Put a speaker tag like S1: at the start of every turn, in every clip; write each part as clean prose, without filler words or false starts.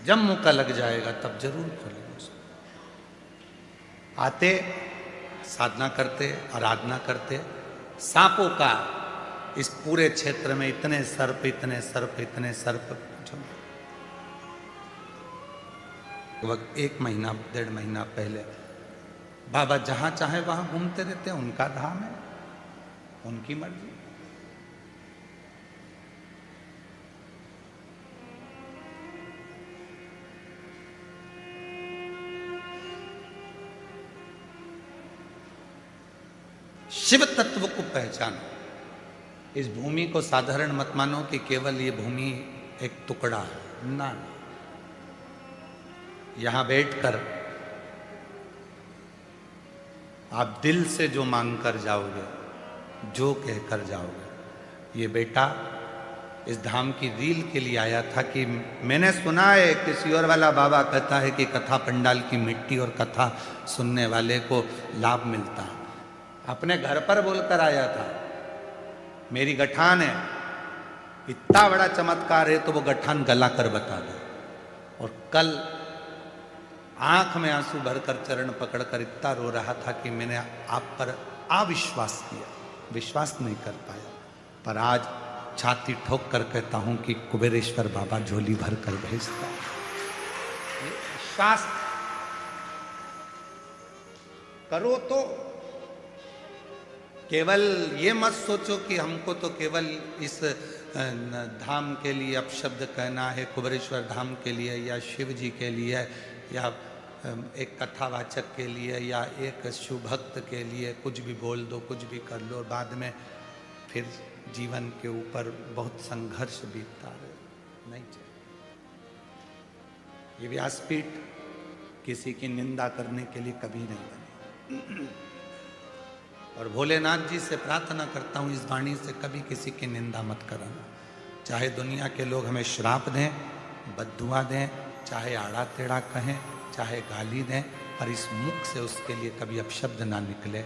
S1: जब मौका लग जाएगा तब जरूर खोलेंगे उसको। आते, साधना करते, आराधना करते। सांपों का इस पूरे क्षेत्र में इतने सर्प, इतने सर्प, इतने सर्प, वक्त 1 महीना 1.5 महीना पहले बाबा जहां चाहे वहां घूमते रहते हैं। उनका धाम है, उनकी मर्जी। शिव तत्व को पहचानो। इस भूमि को साधारण मत मानो कि केवल ये भूमि एक टुकड़ा है। ना, यहां बैठकर आप दिल से जो मांग कर जाओगे, जो कहकर जाओगे। ये बेटा इस धाम की रील के लिए आया था कि मैंने सुना है किसी और वाला बाबा कहता है कि कथा पंडाल की मिट्टी और कथा सुनने वाले को लाभ मिलता है। अपने घर पर बोलकर आया था, मेरी गठान है, इतना बड़ा चमत्कार है तो वो गठान गला कर बता दो। और कल आंख में आंसू भरकर चरण पकड़कर इतना रो रहा था कि मैंने आप पर अविश्वास किया, विश्वास नहीं कर पाया। पर आज छाती ठोक कर कहता हूं कि कुबेरेश्वर बाबा झोली भर कर भेजता है। विश्वास करो तो केवल ये मत सोचो कि हमको तो केवल इस धाम के लिए अपशब्द कहना है, कुबेरेश्वर धाम के लिए या शिव जी के लिए या एक कथावाचक के लिए या एक शिव भक्त के लिए कुछ भी बोल दो, कुछ भी कर लो, बाद में फिर जीवन के ऊपर बहुत संघर्ष बीतता है। नहीं चाहिए। ये व्यासपीठ किसी की निंदा करने के लिए कभी नहीं बनी। और भोलेनाथ जी से प्रार्थना करता हूं, इस वाणी से कभी किसी की निंदा मत करना। चाहे दुनिया के लोग हमें श्राप दें, बद्दुआ दें, चाहे आड़ा टेढ़ा कहें, चाहे गाली दें, पर इस मुख से उसके लिए कभी अपशब्द ना निकले।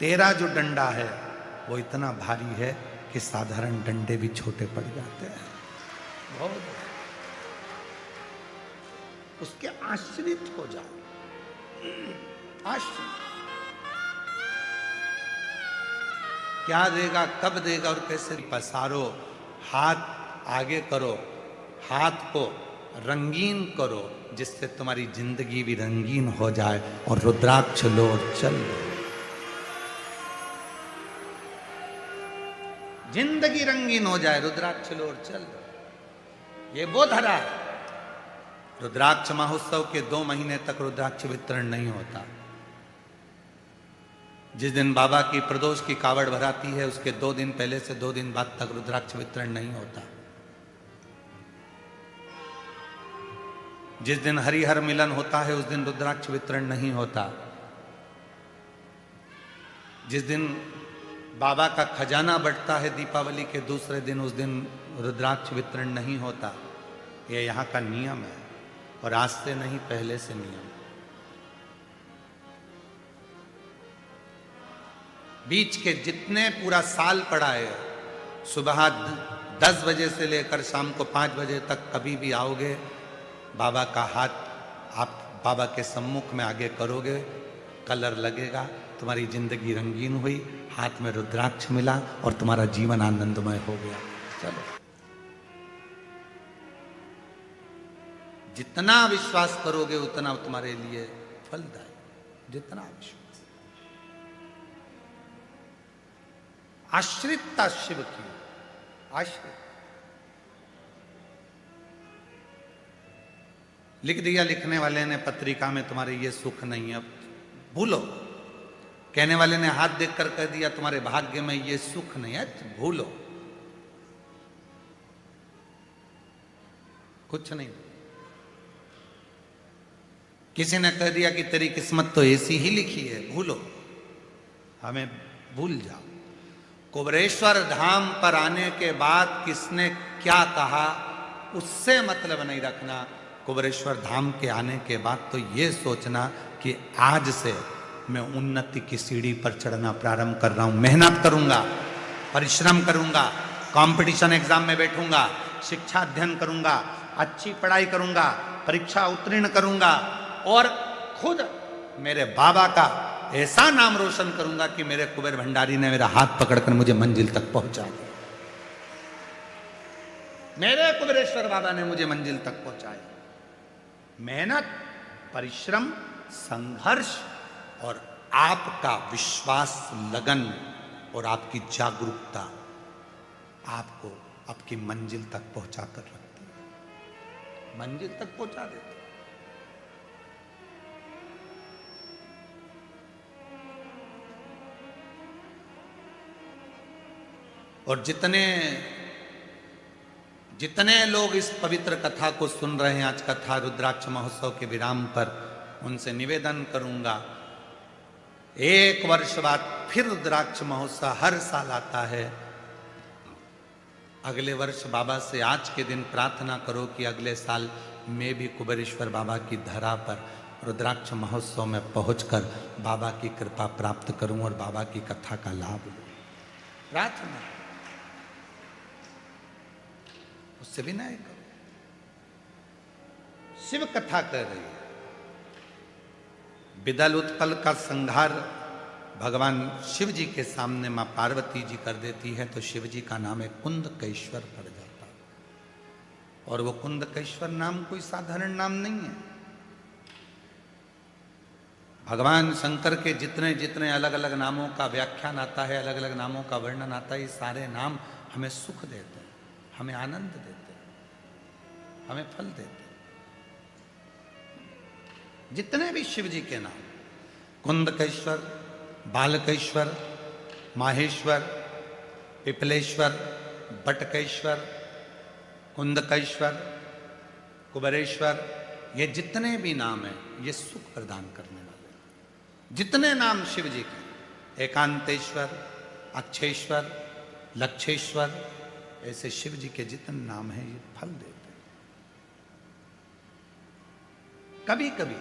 S1: तेरा जो डंडा है वो इतना भारी है कि साधारण डंडे भी छोटे पड़ जाते हैं। बहुत उसके आश्रित हो जाओ। आश्रित क्या देगा, कब देगा और कैसे पसारो। हाथ आगे करो, हाथ को रंगीन करो जिससे तुम्हारी जिंदगी भी रंगीन हो जाए। और रुद्राक्ष लो और चल लो। जिंदगी रंगीन हो जाए, रुद्राक्ष लो और चल लो। ये वो धरा है। रुद्राक्ष महोत्सव के 2 महीने तक रुद्राक्ष वितरण नहीं होता। जिस दिन बाबा की प्रदोष की कावड़ भराती है उसके 2 दिन पहले से 2 दिन बाद तक रुद्राक्ष वितरण नहीं होता। जिस दिन हरिहर मिलन होता है उस दिन रुद्राक्ष वितरण नहीं होता। जिस दिन बाबा का खजाना बढ़ता है दीपावली के दूसरे दिन, उस दिन रुद्राक्ष वितरण नहीं होता। यह यहाँ का नियम है और आज से नहीं, पहले से नियम। बीच के जितने पूरा साल पड़ा है, सुबह 10 बजे से लेकर शाम को 5 बजे तक कभी भी आओगे, बाबा का हाथ आप बाबा के सम्मुख में आगे करोगे, कलर लगेगा, तुम्हारी जिंदगी रंगीन हुई, हाथ में रुद्राक्ष मिला और तुम्हारा जीवन आनंदमय हो गया। चलो, जितना विश्वास करोगे उतना तुम्हारे लिए फलदायक। जितना विश्वास। आश्रितता शिव की, आश्रित। लिख दिया लिखने वाले ने पत्रिका में, तुम्हारे ये सुख नहीं है, भूलो। कहने वाले ने हाथ देखकर कह दिया तुम्हारे भाग्य में ये सुख नहीं है, भूलो। कुछ नहीं। किसी ने कह दिया कि तेरी किस्मत तो ऐसी ही लिखी है, भूलो। हमें भूल जाओ। कुबेरेश्वर धाम पर आने के बाद किसने क्या कहा उससे मतलब नहीं रखना। कुबेरेश्वर धाम के आने के बाद तो ये सोचना कि आज से मैं उन्नति की सीढ़ी पर चढ़ना प्रारंभ कर रहा हूं। मेहनत करूंगा, परिश्रम करूंगा, कंपटीशन एग्जाम में बैठूंगा, शिक्षा अध्ययन करूंगा, अच्छी पढ़ाई करूंगा, परीक्षा उत्तीर्ण करूंगा और खुद मेरे बाबा का ऐसा नाम रोशन करूंगा कि मेरे कुबेर भंडारी ने मेरा हाथ पकड़कर मुझे मंजिल तक पहुंचा दिया। मेरे कुबेरेश्वर बाबा ने मुझे मंजिल तक पहुंचाया। मेहनत, परिश्रम, संघर्ष और आपका विश्वास, लगन और आपकी जागरूकता आपको आपकी मंजिल तक पहुंचा कर रखती है, मंजिल तक पहुंचा देती है। और जितने जितने लोग इस पवित्र कथा को सुन रहे हैं, आज कथा रुद्राक्ष महोत्सव के विराम पर, उनसे निवेदन करूंगा, एक वर्ष बाद फिर रुद्राक्ष महोत्सव हर साल आता है। अगले वर्ष बाबा से आज के दिन प्रार्थना करो कि अगले साल मैं भी कुबेरेश्वर बाबा की धरा पर रुद्राक्ष महोत्सव में पहुंचकर बाबा की कृपा प्राप्त करूं और बाबा की कथा का लाभ लूं। प्रार्थना उससे भी नहीं करो। शिव कथा कर रही है। विदल उत्पल का संहार भगवान शिव जी के सामने मां पार्वती जी कर देती है तो शिव जी का नाम है कुंदकेश्वर पड़ जाता है। और वो कुंदकेश्वर नाम कोई साधारण नाम नहीं है। भगवान शंकर के जितने जितने अलग अलग नामों का व्याख्यान आता है, अलग अलग नामों का वर्णन आता है, ये सारे नाम हमें सुख देते हैं, हमें आनंद देते हैं, हमें फल देते हैं। जितने भी शिव जी के नाम, कुंदकेश्वर, बालकेश्वर, माहेश्वर, पिपलेश्वर, बटकेश्वर, कुंदकेश्वर, कुबेरेश्वर, ये जितने भी नाम हैं ये सुख प्रदान करने वाले हैं। जितने नाम शिव जी के, एकांतेश्वर, अक्षेश्वर, लक्षेश्वर, ऐसे शिव जी के जितने नाम हैं ये फल देते हैं। कभी कभी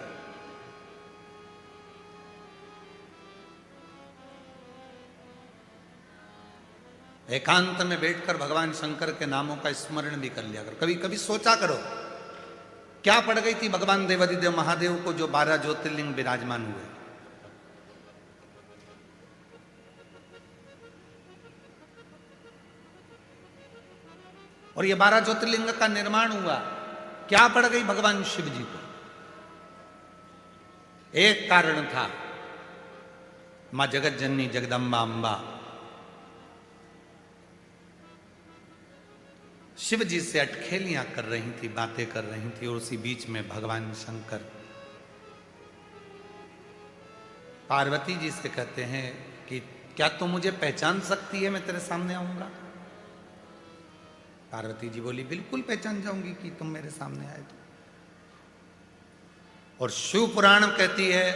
S1: एकांत में बैठकर भगवान शंकर के नामों का स्मरण भी कर लिया करो। कभी कभी सोचा करो क्या पड़ गई थी भगवान देवादिदेव महादेव को जो 12 ज्योतिर्लिंग विराजमान हुए। और ये 12 ज्योतिर्लिंग का निर्माण हुआ, क्या पड़ गई भगवान शिव जी को? एक कारण था, मां जगत जननी जगदम्बा अंबा शिव जी से अटखेलियां कर रही थी, बातें कर रही थी। और उसी बीच में भगवान शंकर पार्वती जी से कहते हैं कि क्या तुम मुझे पहचान सकती है, मैं तेरे सामने आऊंगा? पार्वती जी बोली बिल्कुल पहचान जाऊंगी कि तुम मेरे सामने आए तो। और शिव पुराण कहती है,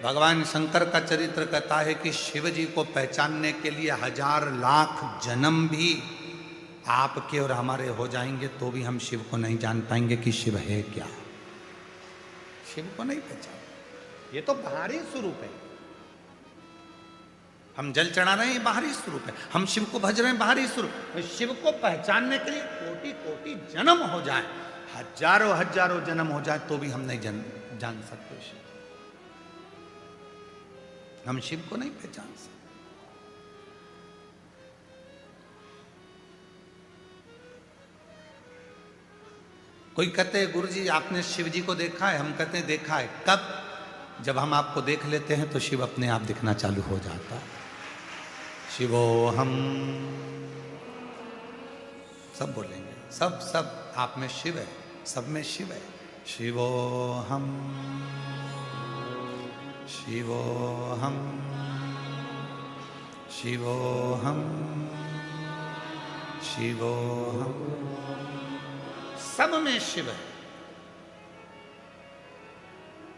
S1: भगवान शंकर का चरित्र कहता है कि शिव जी को पहचानने के लिए 1000 लाख जन्म भी आपके और हमारे हो जाएंगे तो भी हम शिव को नहीं जान पाएंगे कि शिव है क्या। शिव को नहीं पहचान। ये तो बाहरी स्वरूप है। हम जल चढ़ा रहे हैं, ये बाहरी स्वरूप है। हम शिव को भज रहे हैं, बाहरी स्वरूप। शिव को पहचानने के लिए कोटि कोटि जन्म हो जाए, हजारों हजारों जन्म हो जाए तो भी हम नहीं जान सकते शिव। हम शिव को नहीं पहचान सकते। कोई कहते हैं गुरु जी आपने शिव जी को देखा है? हम कहते हैं देखा है। कब? जब हम आपको देख लेते हैं तो शिव अपने आप दिखना चालू हो जाता है। शिवो हम सब बोलेंगे, सब सब आप में शिव है, सब में शिव है। शिवो हम, शिवो हम, शिवो हम, शिवो हम, सब में शिव है।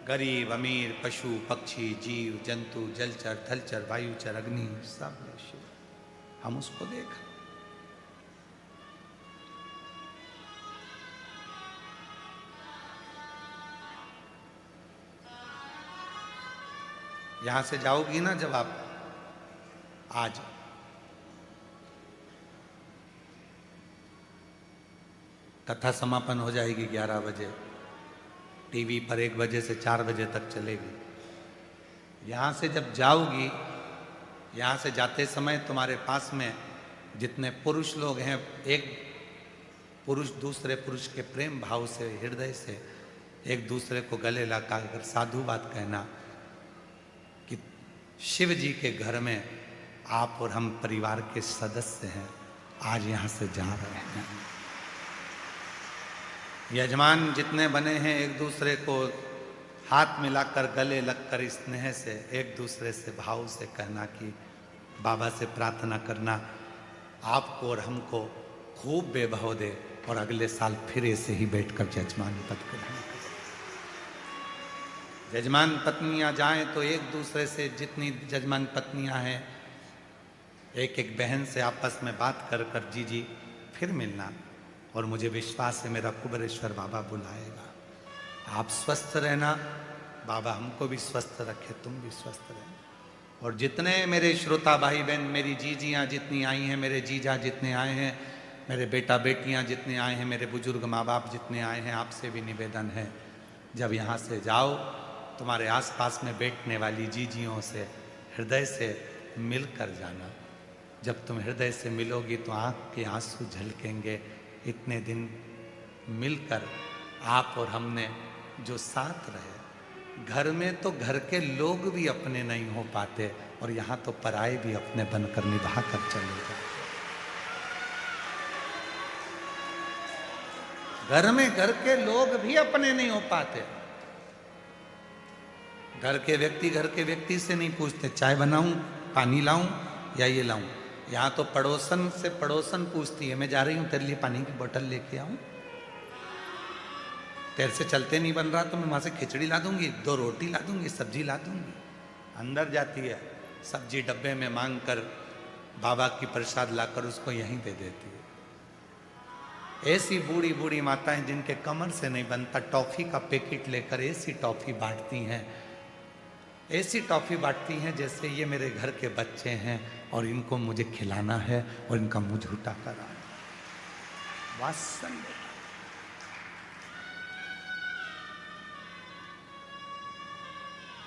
S1: गरीब अमीर, पशु पक्षी, जीव जंतु, जलचर थलचर, वायुचर, अग्नि, सब में शिव। हम उसको देख, यहां से जाओगी ना जब आप, आज कथा समापन हो जाएगी 11 बजे, टीवी पर 1 बजे से 4 बजे तक चलेगी। यहाँ से जब जाओगी, यहाँ से जाते समय तुम्हारे पास में जितने पुरुष लोग हैं, एक पुरुष दूसरे पुरुष के प्रेम भाव से, हृदय से एक दूसरे को गले लगाकर साधुवाद कहना कि शिव जी के घर में आप और हम परिवार के सदस्य हैं, आज यहाँ से जा रहे हैं। यजमान जितने बने हैं एक दूसरे को हाथ मिलाकर गले लगकर स्नेह से एक दूसरे से भाव से कहना कि बाबा से प्रार्थना करना आपको और हमको खूब वैभव दे और अगले साल फिर ऐसे ही बैठकर जजमान पद ग्रहण करें। जजमान पत्नियां जाएं तो एक दूसरे से, जितनी जजमान पत्नियां हैं, एक एक बहन से आपस में बात कर कर जी फिर मिलना। और मुझे विश्वास है मेरा कुबेरेश्वर बाबा बुलाएगा। आप स्वस्थ रहना, बाबा हमको भी स्वस्थ रखे, तुम भी स्वस्थ रहना। और जितने मेरे श्रोता भाई बहन, मेरी जीजियाँ जितनी आई हैं, मेरे जीजा जितने आए हैं, मेरे बेटा बेटियाँ जितने आए हैं, मेरे बुजुर्ग माँ बाप जितने आए हैं, आपसे भी निवेदन है जब यहाँ से जाओ तुम्हारे आसपास में बैठने वाली जीजियों से हृदय से मिलकर जाना। जब तुम हृदय से मिलोगी तो आँख के आंसू झलकेंगे। इतने दिन मिलकर आप और हमने जो साथ रहे, घर में तो घर के लोग भी अपने नहीं हो पाते और यहाँ तो पराए भी अपने बनकर निभा कर चले जाते। घर में घर के लोग भी अपने नहीं हो पाते। घर के व्यक्ति से नहीं पूछते चाय बनाऊं, पानी लाऊं या ये लाऊं। यहाँ तो पड़ोसन से पड़ोसन पूछती है, मैं जा रही हूं तेरे लिए पानी की बोतल लेके आऊं, तेरे से चलते नहीं बन रहा तो मैं वहां से खिचड़ी ला दूंगी, 2 रोटी ला दूंगी, सब्जी ला दूंगी। अंदर जाती है, सब्जी डब्बे में मांग कर बाबा की प्रसाद लाकर उसको यहीं दे देती है। ऐसी बूढ़ी बूढ़ी माताएं जिनके कमर से नहीं बनता, टॉफी का पैकेट लेकर ऐसी टॉफी बांटती हैं, ऐसी टॉफी बांटती हैं जैसे ये मेरे घर के बच्चे हैं और इनको मुझे खिलाना है और इनका मुंह झूठा कराना। वात्सल्य,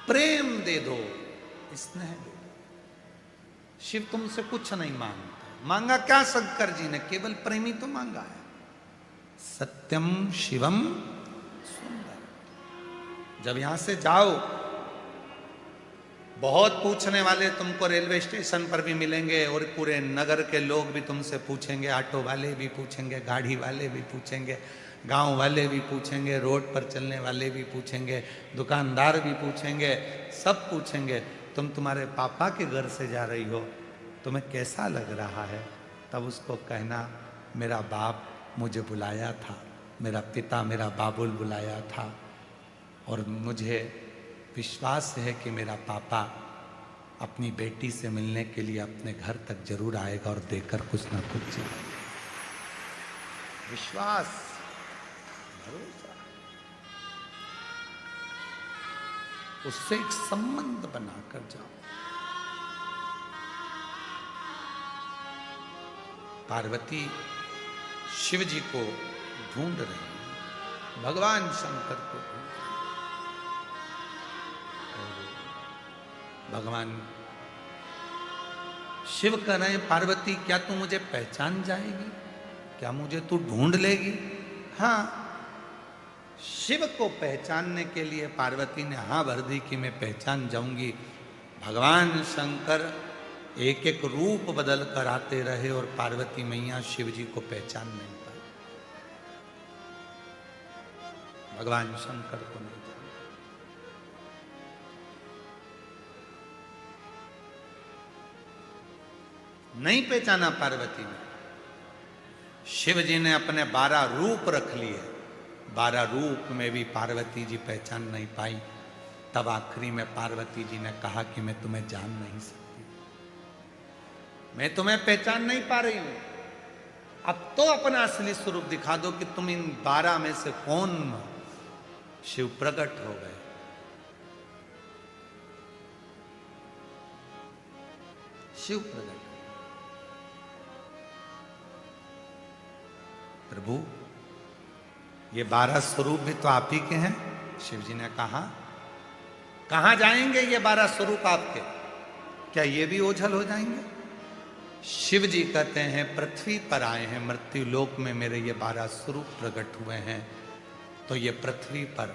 S1: प्रेम दे दो, स्नेह दे दो। शिव तुमसे कुछ नहीं मांगता। मांगा क्या शंकर जी ने? केवल प्रेम ही तो मांगा है। सत्यम शिवम सुंदर। जब यहां से जाओ, बहुत पूछने वाले तुमको रेलवे स्टेशन पर भी मिलेंगे और पूरे नगर के लोग भी तुमसे पूछेंगे, ऑटो वाले भी पूछेंगे, गाड़ी वाले भी पूछेंगे, गांव वाले भी पूछेंगे, रोड पर चलने वाले भी पूछेंगे, दुकानदार भी पूछेंगे, सब पूछेंगे तुम तुम्हारे पापा के घर से जा रही हो, तुम्हें कैसा लग रहा है? तब उसको कहना मेरा बाप मुझे बुलाया था, मेरा पिता मेरा बाबुल बुलाया था और मुझे विश्वास है कि मेरा पापा अपनी बेटी से मिलने के लिए अपने घर तक जरूर आएगा और देकर कुछ ना कुछ जाएगा। विश्वास, भरोसा, उससे एक संबंध बनाकर जाओ। पार्वती शिव जी को ढूंढ रही है, भगवान शंकर को ढूंढ रही है। भगवान शिव कह रहे हैं पार्वती क्या तू मुझे पहचान जाएगी? क्या मुझे तू ढूंढ लेगी? हाँ, शिव को पहचानने के लिए पार्वती ने हाँ भर दी कि मैं पहचान जाऊंगी। भगवान शंकर एक एक रूप बदल कर आते रहे और पार्वती मैया शिव जी को पहचान नहीं पाई। भगवान शंकर को नहीं जाना। नहीं पहचाना पार्वती ने। शिव जी ने अपने 12 रूप रख लिए, 12 रूप में भी पार्वती जी पहचान नहीं पाई। तब आखिरी में पार्वती जी ने कहा कि मैं तुम्हें जान नहीं सकती, मैं तुम्हें पहचान नहीं पा रही हूं, अब तो अपना असली स्वरूप दिखा दो कि तुम इन 12 में से कौन हो। शिव प्रकट हो गए। शिव प्रकट, प्रभु ये 12 स्वरूप भी तो आप ही के हैं। शिव जी ने कहा, कहां जाएंगे ये 12 स्वरूप आपके? क्या ये भी ओझल हो जाएंगे? शिव जी कहते हैं, पृथ्वी पर आए हैं, मृत्यु लोक में मेरे ये 12 स्वरूप प्रकट हुए हैं, तो ये पृथ्वी पर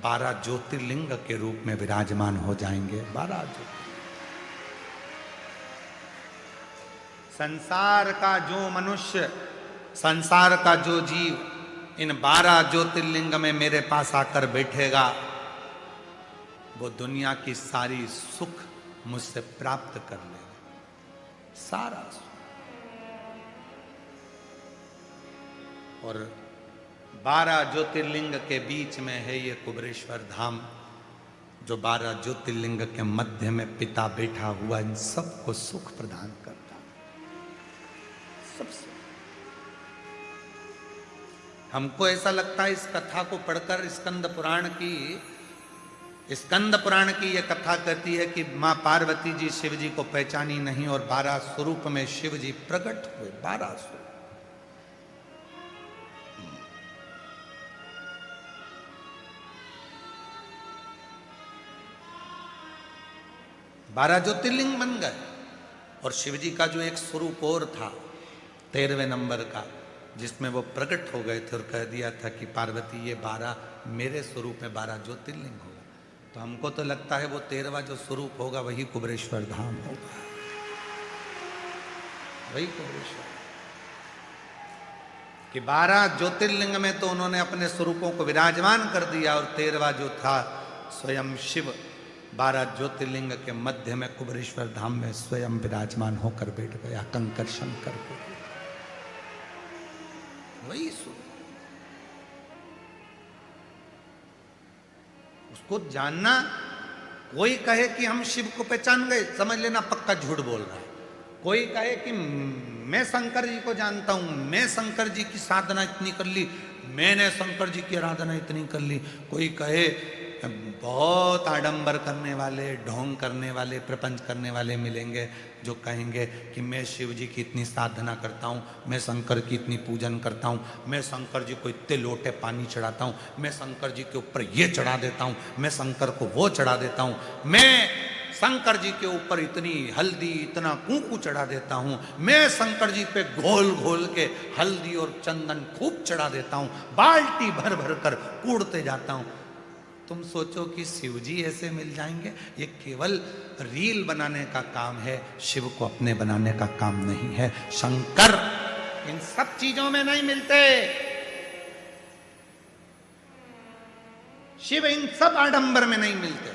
S1: 12 ज्योतिर्लिंग के रूप में विराजमान हो जाएंगे। 12 ज्योतिर्लिंग। संसार का जो मनुष्य, संसार का जो जीव इन 12 ज्योतिर्लिंग में मेरे पास आकर बैठेगा, वो दुनिया की सारी सुख मुझसे प्राप्त कर लेगा, सारा सुख। और 12 ज्योतिर्लिंग के बीच में है ये कुबेरेश्वर धाम, जो 12 ज्योतिर्लिंग के मध्य में पिता बैठा हुआ इन सबको सुख प्रदान करता है, सबसे। हमको ऐसा लगता है इस कथा को पढ़कर, स्कंद पुराण की यह कथा कहती है कि मां पार्वती जी शिव जी को पहचानी नहीं और 12 स्वरूप में शिव जी प्रकट हुए। 12 स्वरूप, 12 ज्योतिर्लिंग बन गए। और शिव जी का जो एक स्वरूप और था 13वें नंबर का, जिसमें वो प्रकट हो गए थे और कह दिया था कि पार्वती ये 12 मेरे स्वरूप में 12 ज्योतिर्लिंग होगा। तो हमको तो लगता है वो 13वां जो स्वरूप होगा वही कुबेरेश्वर धाम होगा, वही कुबेरेश्वर। कि 12 ज्योतिर्लिंग में तो उन्होंने अपने स्वरूपों को विराजमान कर दिया, और 13वां जो था स्वयं शिव 12 ज्योतिर्लिंग के मध्य में कुबेरेश्वर धाम में स्वयं विराजमान होकर बैठ गया, कंकर शंकर को। वही स्वरूप, उसको जानना। कोई कहे कि हम शिव को पहचान गए, समझ लेना पक्का झूठ बोल रहा है। कोई कहे कि मैं शंकर जी को जानता हूं, मैं शंकर जी की साधना इतनी कर ली, मैंने शंकर जी की आराधना इतनी कर ली। कोई कहे, बहुत आडंबर करने वाले, ढोंग करने वाले, प्रपंच करने वाले मिलेंगे जो कहेंगे कि मैं शिव जी की इतनी साधना करता हूँ, मैं शंकर की इतनी पूजन करता हूँ, मैं शंकर जी को इतने लोटे पानी चढ़ाता हूँ, मैं शंकर जी के ऊपर ये चढ़ा देता हूँ, मैं शंकर को वो चढ़ा देता हूँ, मैं शंकर जी के ऊपर इतनी हल्दी, इतना कुंकू चढ़ा देता हूँ, मैं शंकर जी पे घोल घोल के हल्दी और चंदन खूब चढ़ा देता हूँ, बाल्टी भर भर कर कूड़ते जाता हूँ। तुम सोचो कि शिव जी ऐसे मिल जाएंगे? ये केवल रील बनाने का काम है, शिव को अपने बनाने का काम नहीं है। शंकर इन सब चीजों में नहीं मिलते, शिव इन सब आडंबर में नहीं मिलते।